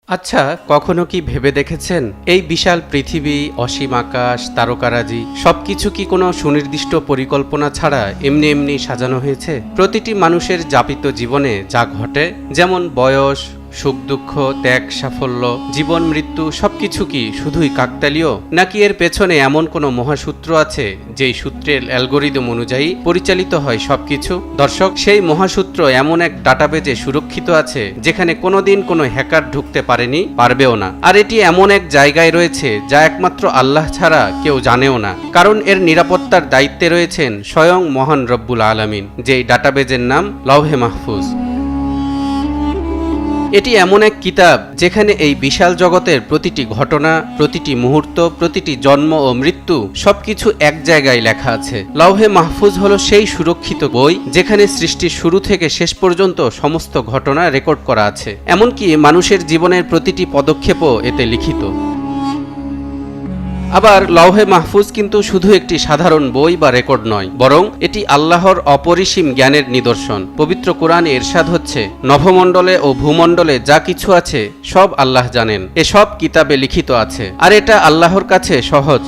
আচ্ছা, কখনো কি ভেবে দেখেছেন এই বিশাল পৃথিবী, অসীম আকাশ, তারকারাজি সবকিছু কি কোনো সুনির্দিষ্ট পরিকল্পনা ছাড়া এমনি এমনি সাজানো হয়েছে? প্রতিটি মানুষের যাপিত জীবনে যা ঘটে, যেমন বয়স, সুখ দুঃখ, ত্যাগ সাফল্য, জীবন মৃত্যু সবকিছু কি শুধুই কাকতালীয়, নাকি এর পেছনে এমন কোনো মহাসূত্র আছে যেই সূত্রের অ্যালগোরিদম অনুযায়ী পরিচালিত হয় সবকিছু? দর্শক, সেই মহাসূত্র এমন এক ডাটাবেজে সুরক্ষিত আছে যেখানে কোনোদিন কোনো হ্যাকার ঢুকতে পারেনি, পারবেও না। আর এটি এমন এক জায়গায় রয়েছে যা একমাত্র আল্লাহ ছাড়া কেউ জানেও না, কারণ এর নিরাপত্তার দায়িত্বে রয়েছেন স্বয়ং মহান রব্বুল আলামিন, যেই ডাটাবেজের নাম লওহে মাহফুজ। এটি এমন এক কিতাব যেখানে এই বিশাল জগতের প্রতিটি ঘটনা, প্রতিটি মুহূর্ত, প্রতিটি জন্ম ও মৃত্যু সবকিছু এক জায়গায় লেখা আছে। লওহে মাহফুজ হলো সেই সুরক্ষিত বই যেখানে সৃষ্টির শুরু থেকে শেষ পর্যন্ত সমস্ত ঘটনা রেকর্ড করা আছে, এমনকি মানুষের জীবনের প্রতিটি পদক্ষেপও এতে লিখিত। আবার লওহে মাহফুজ কিন্তু শুধু একটি সাধারণ বই বা রেকর্ড নয়, বরং এটি আল্লাহর অপরিসীম জ্ঞানের নিদর্শন। পবিত্র কোরআনে ইরশাদ হচ্ছে, নভমণ্ডলে ও ভূমণ্ডলে যা কিছু আছে সব আল্লাহ জানেন, এসব কিতাবে লিখিত আছে, আর এটা আল্লাহর কাছে সহজ।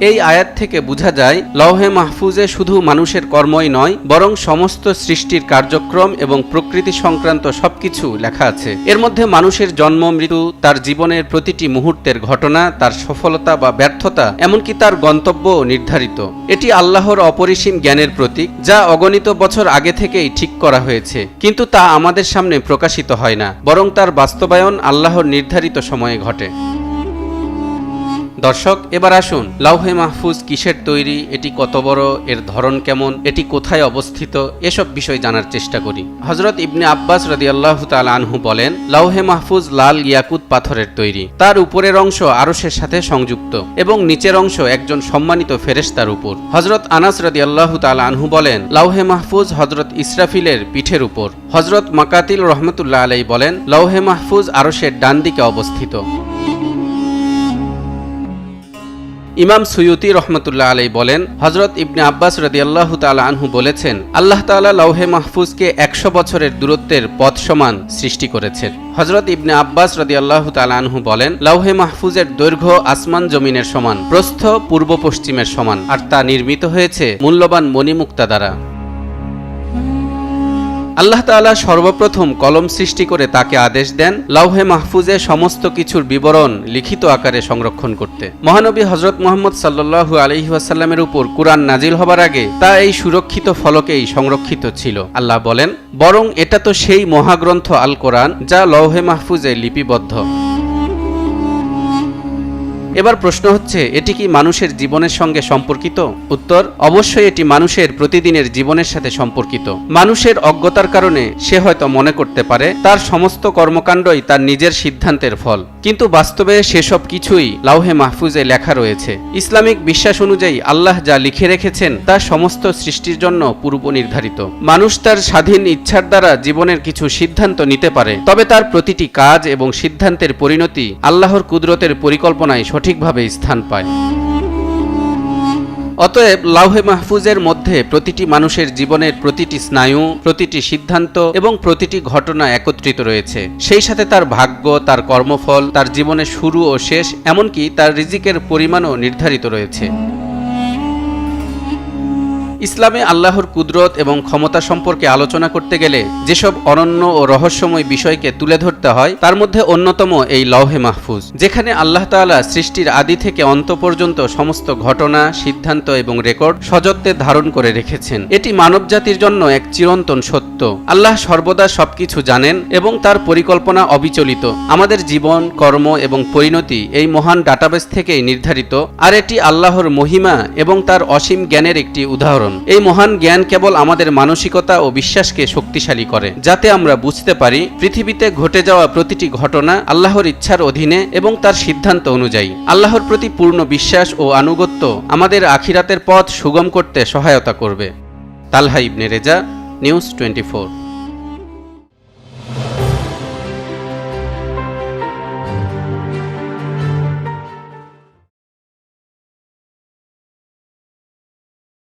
এই আয়াত থেকে বোঝা যায় লওহে মাহফুজে শুধু মানুষের কর্মই নয়, বরং সমস্ত সৃষ্টির কার্যক্রম এবং প্রকৃতি সংক্রান্ত সবকিছু লেখা আছে। এর মধ্যে মানুষের জন্ম মৃত্যু, তার জীবনের প্রতিটি মুহূর্তের ঘটনা, তার সফলতা বা ব্যর্থতা, এমনকি তার গন্তব্য নির্ধারিত। এটি আল্লাহর অপরিসীম জ্ঞানের প্রতীক, যা অগণিত বছর আগে থেকেই ঠিক করা হয়েছে, কিন্তু তা আমাদের সামনে প্রকাশিত হয় না, বরং তার বাস্তবায়ন আল্লাহর নির্ধারিত সময়ে ঘটে। দর্শক, এবার আসুন লওহে মাহফুজ কিসের তৈরি, এটি কত বড়, এর ধরন কেমন, এটি কোথায় অবস্থিত, এসব বিষয় জানার চেষ্টা করি। হযরত ইবনে আব্বাস রাদিয়াল্লাহু তাআলা আনহু বলেন, লওহে মাহফুজ লাল ইয়াকুত পাথরের তৈরি। তার উপরের অংশ আরশের সাথে সংযুক্ত এবং নিচের অংশ একজন সম্মানিত ফেরেশতার উপর। হযরত আনাস রাদিয়াল্লাহু তাআলা আনহু বলেন, লওহে মাহফুজ হযরত ইসরাফিলের পিঠের উপর। হযরত মাকাতিল রহমাতুল্লাহ আলাইহি বলেন, লওহে মাহফুজ আরশের ডান দিকে অবস্থিত। ইমাম সুয়ুতি রহমতুল্লাহ আলাইহি বলেন, হযরত ইবনে আব্বাস রাদিয়াল্লাহু তাআলা আনহু বলেছেন, আল্লাহ তাআলা লওহে মাহফুজকে 100 বছরের দূরত্বের পথ সমান সৃষ্টি করেছেন। হযরত ইবনে আব্বাস রাদিয়াল্লাহু তাআলা আনহু বলেন, লওহে মাহফুজের দৈর্ঘ্য আসমান জমিনের সমান, প্রস্থ পূর্ব পশ্চিমের সমান, আর তা নির্মিত হয়েছে মূল্যবান মণিমুক্তা দ্বারা। আল্লাহ তাআলা সর্বপ্রথম কলম সৃষ্টি করে তাকে আদেশ দেন লওহে মাহফুজে সমস্ত কিছুর বিবরণ লিখিত আকারে সংরক্ষণ করতে। মহানবী হযরত মুহাম্মদ সাল্লাল্লাহু আলাইহি ওয়াসাল্লামের উপর কুরআন নাজিল হবার আগে তা এই সুরক্ষিত ফলকেই সংরক্ষিত ছিল। আল্লাহ বলেন, বরং এটা তো সেই মহাগ্রন্থ আল কোরআন যা লওহে মাহফুজে লিপিবদ্ধ। এবার প্রশ্ন হচ্ছে, এটি কি মানুষের জীবনের সঙ্গে সম্পর্কিত? উত্তর, অবশ্যই এটি মানুষের প্রতিদিনের জীবনের সাথে সম্পর্কিত। মানুষের অজ্ঞতার কারণে সে হয়তো মনে করতে পারে তার সমস্ত কর্মকাণ্ডই তার নিজের সিদ্ধান্তের ফল, কিন্তু বাস্তবে সেসব কিছুই লওহে মাহফুজে লেখা রয়েছে। ইসলামিক বিশ্বাস অনুযায়ী আল্লাহ যা লিখে রেখেছেন তা সমস্ত সৃষ্টির জন্য পূর্ব নির্ধারিত। মানুষ তার স্বাধীন ইচ্ছার দ্বারা জীবনের কিছু সিদ্ধান্ত নিতে পারে, তবে তার প্রতিটি কাজ এবং সিদ্ধান্তের পরিণতি আল্লাহর কুদরতের পরিকল্পনায় সঠিকভাবে স্থান পায়। অতএব লওহে মাহফুজের মধ্যে প্রতিটি মানুষের জীবনের প্রতিটি স্নায়ু, প্রতিটি সিদ্ধান্ত এবং প্রতিটি ঘটনা একত্রিত রয়েছে। সেই সাথে তার ভাগ্য, তার কর্মফল, তার জীবনের শুরু ও শেষ, এমনকি তার রিজিকের পরিমাণও নির্ধারিত রয়েছে। ইসলামে আল্লাহর কুদরত এবং ক্ষমতা সম্পর্কে আলোচনা করতে গেলে যেসব অনন্য ও রহস্যময় বিষয়কে তুলে ধরতে হয় তার মধ্যে অন্যতম এই লওহে মাহফুজ, যেখানে আল্লাহ তাআলা সৃষ্টির আদি থেকে অন্ত পর্যন্ত সমস্ত ঘটনা, সিদ্ধান্ত এবং রেকর্ড সযত্নে ধারণ করে রেখেছেন। এটি মানবজাতির জন্য এক চিরন্তন সত্য। আল্লাহ সর্বদা সবকিছু জানেন এবং তার পরিকল্পনা অবিচলিত। আমাদের জীবন, কর্ম এবং পরিণতি এই মহান ডাটাবেস থেকেই নির্ধারিত, আর এটি আল্লাহর মহিমা এবং তার অসীম জ্ঞানের একটি উদাহরণ। এই মহান জ্ঞান কেবল আমাদের মানসিকতা ও বিশ্বাসকে শক্তিশালী করে, যাতে আমরা বুঝতে পারি পৃথিবীতে ঘটে যাওয়া প্রতিটি ঘটনা আল্লাহর ইচ্ছার অধীনে এবং তার সিদ্ধান্ত অনুযায়ী। আল্লাহর প্রতি পূর্ণ বিশ্বাস ও আনুগত্য আমাদের আখিরাতের পথ সুগম করতে সহায়তা করবে। তালহা ইবনে রেজা, নিউজ 24।